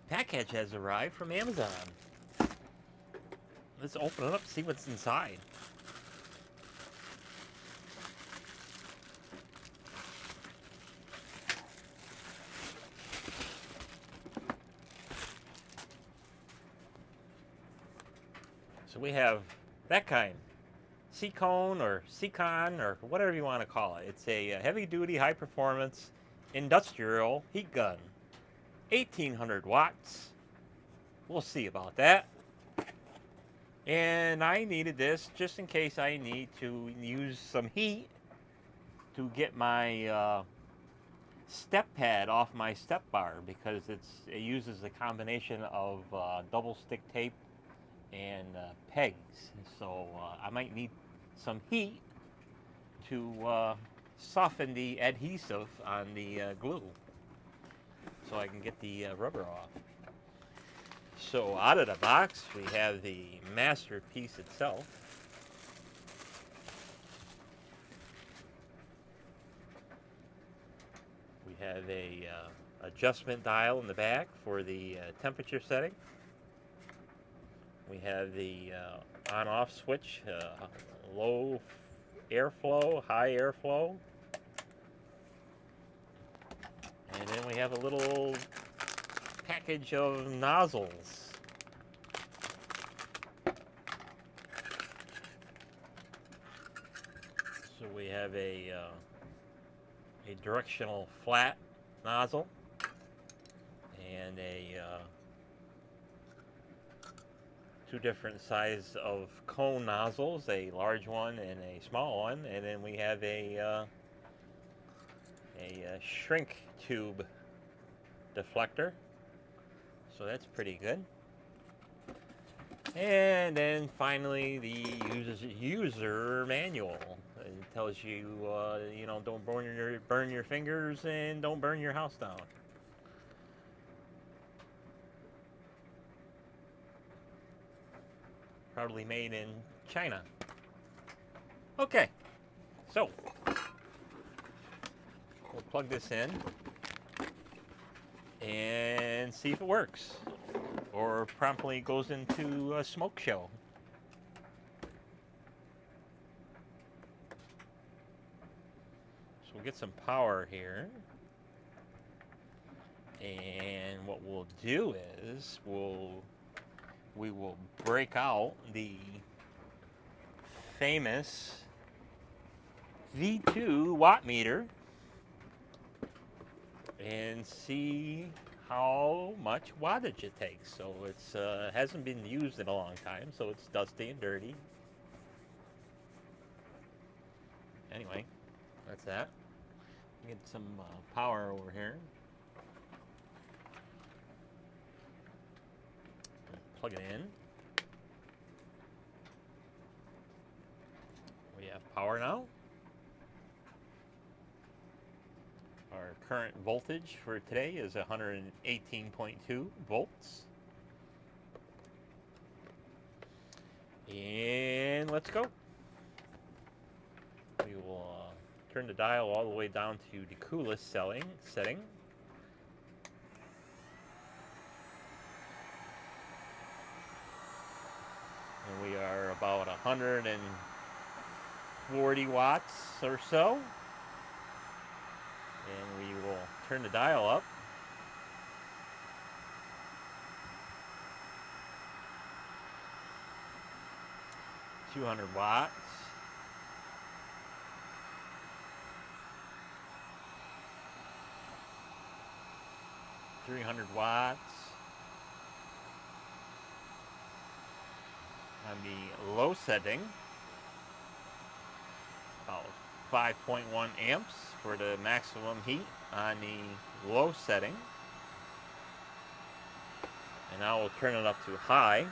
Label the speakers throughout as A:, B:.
A: Package has arrived from Amazon. Let's open it up, see what's inside. So we have that kind. Seekone or Seekone or whatever you want to call it. It's a heavy-duty, high-performance industrial heat gun. 1800 watts. We'll see about that. And I needed this just in case I need to use some heat to get my step pad off my step bar, because it uses a combination of double stick tape and pegs. So I might need some heat to soften the adhesive on the glue so I can get the rubber off. So out of the box, we have the masterpiece itself. We have a adjustment dial in the back for the temperature setting. We have the on-off switch, low airflow, high airflow. And then we have a little package of nozzles. So we have a directional flat nozzle and two different sizes of cone nozzles, a large one and a small one, and then we have a shrink tube deflector. So that's pretty good. And then finally the user manual. It tells you, don't burn your fingers and don't burn your house down. Probably made in China. Okay, so we'll plug this in and see if it works, or promptly goes into a smoke show. So we'll get some power here, and what we'll do is we will break out the famous V2 watt meter and see how much wattage it takes. So it's hasn't been used in a long time, so it's dusty and dirty. Anyway, that's that. Get some power over here. Plug it in. We have power now. Our current voltage for today is 118.2 volts. And let's go. We will turn the dial all the way down to the coolest setting. And we are about 140 watts or so. And we will turn the dial up. - 200 watts. - 300 watts. On the low setting, about 5.1 amps for the maximum heat on the low setting. And now we'll turn it up to high.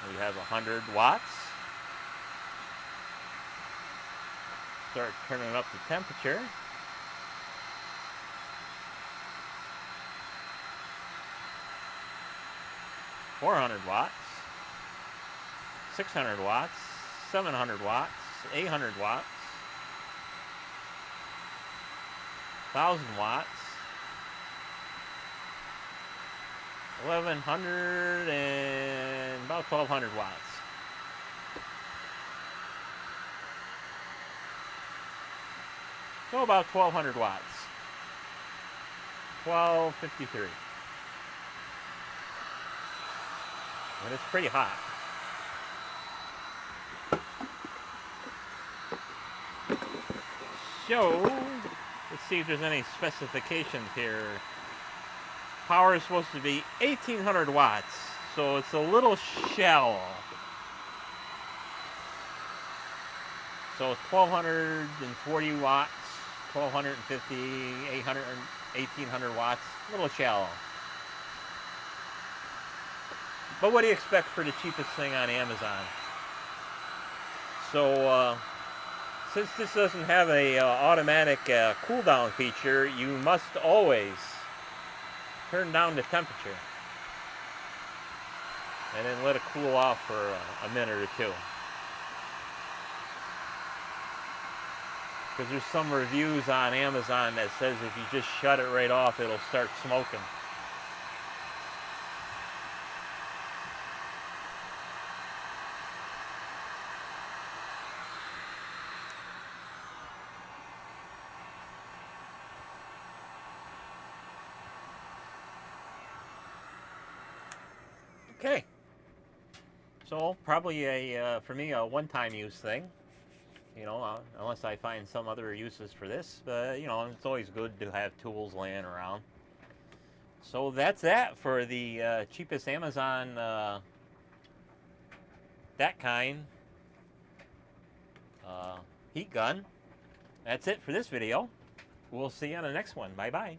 A: We have 100 watts. Start turning up the temperature. 400 watts, 600 watts, 700 watts, 800 watts, 1000 watts, 1100 and about 1200 watts. So about 1200 watts. 1253. And it's pretty hot. So, let's see if there's any specifications here. Power is supposed to be 1800 watts, so it's a little shallow. So 1240 watts, 1250, 800, 1800 watts, a little shallow. But what do you expect for the cheapest thing on Amazon? So, since this doesn't have a automatic cool down feature, you must always turn down the temperature and then let it cool off for a minute or two. Because there's some reviews on Amazon that says if you just shut it right off, it'll start smoking. Okay, so probably for me a one-time use thing, you know, unless I find some other uses for this. But you know, it's always good to have tools laying around. So that's that for the cheapest Amazon that kind heat gun. That's it for this video. We'll see you on the next one. Bye bye.